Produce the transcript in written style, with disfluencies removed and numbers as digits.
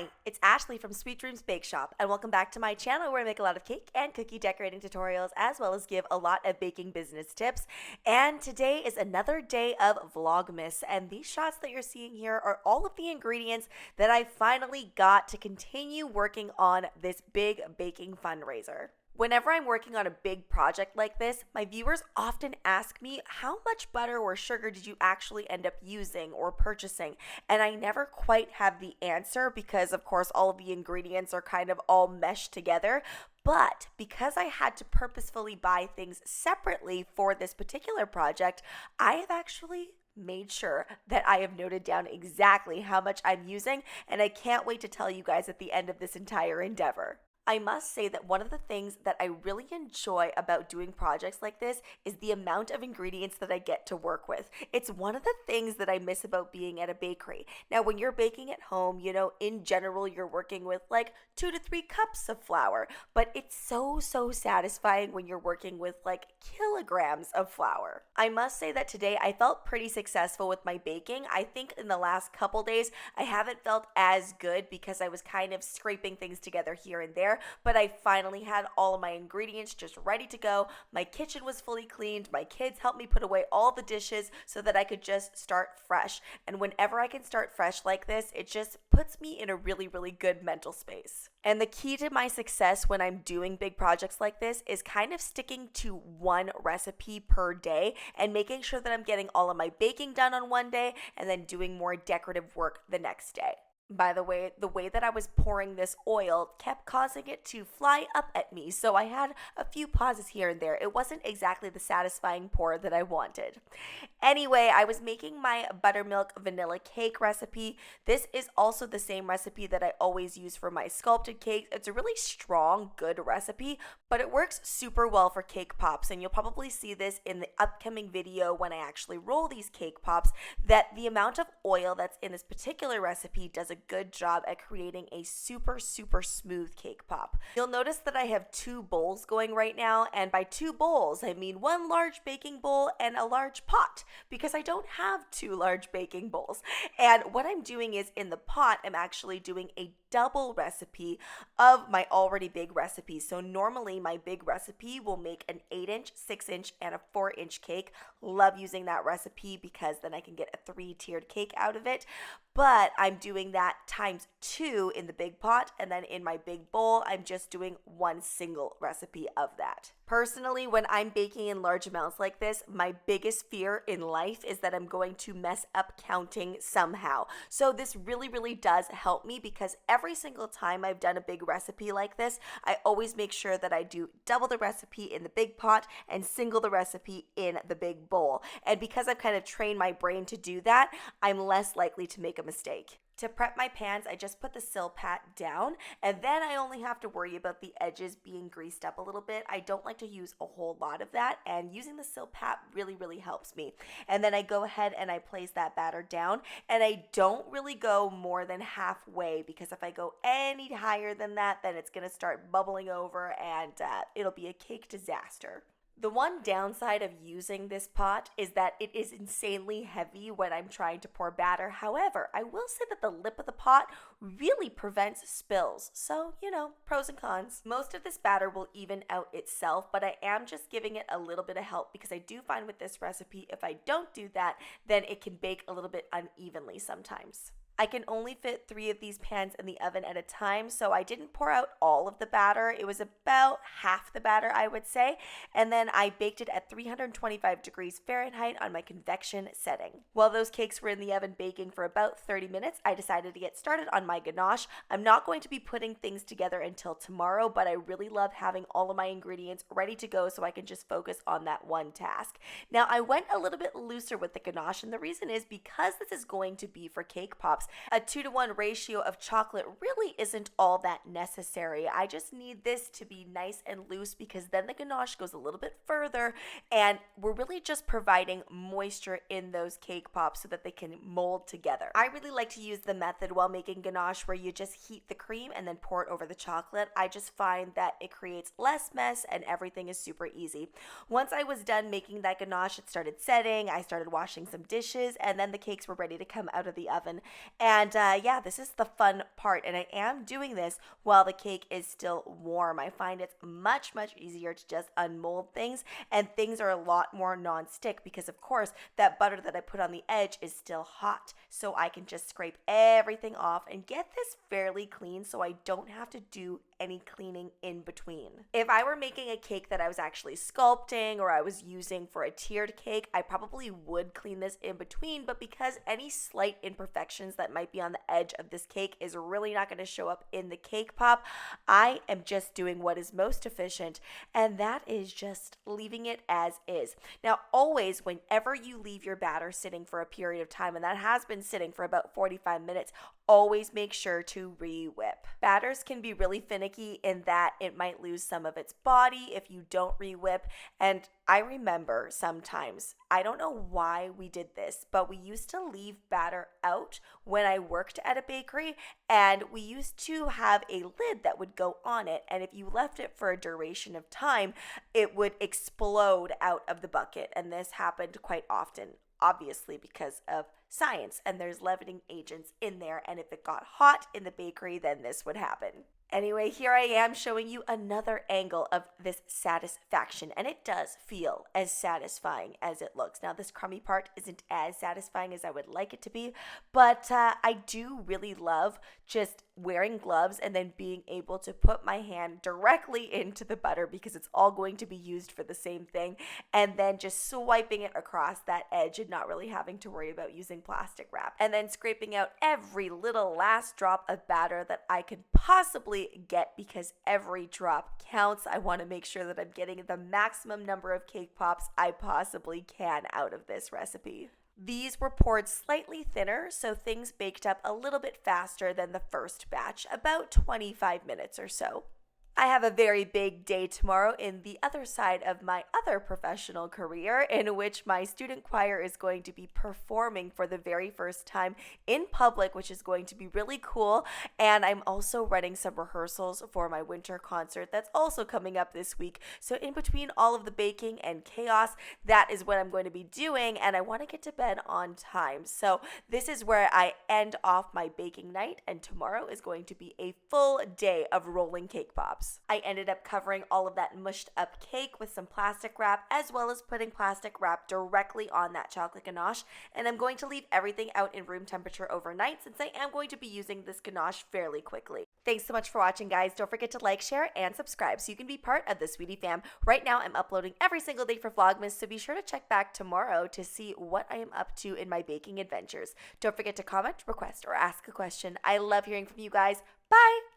Hi, it's Ashley from Sweet Dreams Bake Shop, and welcome back to my channel where I make a lot of cake and cookie decorating tutorials as well as give a lot of baking business tips. And today is another day of Vlogmas, and these shots that you're seeing here are all of the ingredients that I finally got to continue working on this big baking fundraiser. Whenever I'm working on a big project like this, my viewers often ask me how much butter or sugar did you actually end up using or purchasing, and I never quite have the answer because of course all of the ingredients are kind of all meshed together. But because I had to purposefully buy things separately for this particular project, I have actually made sure that I have noted down exactly how much I'm using, and I can't wait to tell you guys at the end of this entire endeavor. I must say that one of the things that I really enjoy about doing projects like this is the amount of ingredients that I get to work with. It's one of the things that I miss about being at a bakery. Now, when you're baking at home, in general, you're working with like 2 to 3 cups of flour, but it's so satisfying when you're working with like kilograms of flour. I must say that today I felt pretty successful with my baking. I think in the last couple days, I haven't felt as good because I was kind of scraping things together here and there. But I finally had all of my ingredients just ready to go. My kitchen was fully cleaned. My kids helped me put away all the dishes so that I could just start fresh. And whenever I can start fresh like this, it just puts me in a really good mental space. And the key to my success when I'm doing big projects like this is kind of sticking to one recipe per day and making sure that I'm getting all of my baking done on one day and then doing more decorative work the next day. By the way that I was pouring this oil kept causing it to fly up at me, so I had a few pauses here and there. It wasn't exactly the satisfying pour that I wanted. Anyway, I was making my buttermilk vanilla cake recipe. This is also the same recipe that I always use for my sculpted cakes. It's a really strong, good recipe, but it works super well for cake pops, and you'll probably see this in the upcoming video when I actually roll these cake pops, that the amount of oil that's in this particular recipe does a good job at creating a super smooth cake pop. You'll notice that I have 2 bowls going right now, and by 2 bowls I mean 1 large baking bowl and a large pot, because I don't have 2 large baking bowls. And what I'm doing is in the pot I'm actually doing a double recipe of my already big recipe. So normally my big recipe will make an 8-inch, 6-inch, and a 4-inch cake. Love using that recipe because then I can get a 3-tiered cake out of it. But I'm doing that times 2 in the big pot, and then in my big bowl I'm just doing 1 single recipe of that. Personally, when I'm baking in large amounts like this, my biggest fear in life is that I'm going to mess up counting somehow. So this really does help me, because every single time I've done a big recipe like this, I always make sure that I do double the recipe in the big pot and single the recipe in the big bowl. And because I've kind of trained my brain to do that, I'm less likely to make a mistake. To prep my pans, I just put the silpat down, and then I only have to worry about the edges being greased up a little bit. I don't like to use a whole lot of that, and using the silpat really helps me. And then I go ahead and I place that batter down, and I don't really go more than halfway, because if I go any higher than that, then it's going to start bubbling over and it'll be a cake disaster. The one downside of using this pot is that it is insanely heavy when I'm trying to pour batter. However, I will say that the lip of the pot really prevents spills. So, pros and cons. Most of this batter will even out itself, but I am just giving it a little bit of help, because I do find with this recipe, if I don't do that, then it can bake a little bit unevenly sometimes. I can only fit 3 of these pans in the oven at a time, so I didn't pour out all of the batter. It was about half the batter, I would say, and then I baked it at 325 degrees Fahrenheit on my convection setting. While those cakes were in the oven baking for about 30 minutes, I decided to get started on my ganache. I'm not going to be putting things together until tomorrow, but I really love having all of my ingredients ready to go so I can just focus on that one task. Now, I went a little bit looser with the ganache, and the reason is because this is going to be for cake pops. A 2-to-1 ratio of chocolate really isn't all that necessary. I just need this to be nice and loose, because then the ganache goes a little bit further, and we're really just providing moisture in those cake pops so that they can mold together. I really like to use the method while making ganache where you just heat the cream and then pour it over the chocolate. I just find that it creates less mess and everything is super easy. Once I was done making that ganache, it started setting. I started washing some dishes, and then the cakes were ready to come out of the oven. And yeah, this is the fun part. And I am doing this while the cake is still warm. I find it's much, much easier to just unmold things, and things are a lot more non-stick because, of course, that butter that I put on the edge is still hot. So I can just scrape everything off and get this fairly clean so I don't have to do any cleaning in between. If I were making a cake that I was actually sculpting or I was using for a tiered cake, I probably would clean this in between, but because any slight imperfections that might be on the edge of this cake is really not going to show up in the cake pop, I am just doing what is most efficient, and that is just leaving it as is. Now, always, whenever you leave your batter sitting for a period of time, and that has been sitting for about 45 minutes, always make sure to re-whip. Batters can be really finicky in that it might lose some of its body if you don't re-whip. And I remember sometimes, I don't know why we did this, but we used to leave batter out when I worked at a bakery, and we used to have a lid that would go on it. And if you left it for a duration of time, it would explode out of the bucket. And this happened quite often, obviously because of science, and there's leavening agents in there, and if it got hot in the bakery, then this would happen. Anyway, here I am showing you another angle of this satisfaction, and it does feel as satisfying as it looks. Now, this crummy part isn't as satisfying as I would like it to be, but I do really love just wearing gloves and then being able to put my hand directly into the butter because it's all going to be used for the same thing, and then just swiping it across that edge and not really having to worry about using plastic wrap, and then scraping out every little last drop of batter that I could possibly get because every drop counts. I want to make sure that I'm getting the maximum number of cake pops I possibly can out of this recipe. These were poured slightly thinner, so things baked up a little bit faster than the first batch, about 25 minutes or so. I have a very big day tomorrow in the other side of my other professional career, in which my student choir is going to be performing for the very first time in public, which is going to be really cool. And I'm also running some rehearsals for my winter concert that's also coming up this week. So in between all of the baking and chaos, that is what I'm going to be doing, and I want to get to bed on time. So this is where I end off my baking night, and tomorrow is going to be a full day of rolling cake pops. I ended up covering all of that mushed up cake with some plastic wrap, as well as putting plastic wrap directly on that chocolate ganache, and I'm going to leave everything out in room temperature overnight since I am going to be using this ganache fairly quickly. Thanks so much for watching, guys. Don't forget to like, share, and subscribe so you can be part of the Sweetie Fam. Right now, I'm uploading every single day for Vlogmas, so be sure to check back tomorrow to see what I am up to in my baking adventures. Don't forget to comment, request, or ask a question. I love hearing from you guys. Bye!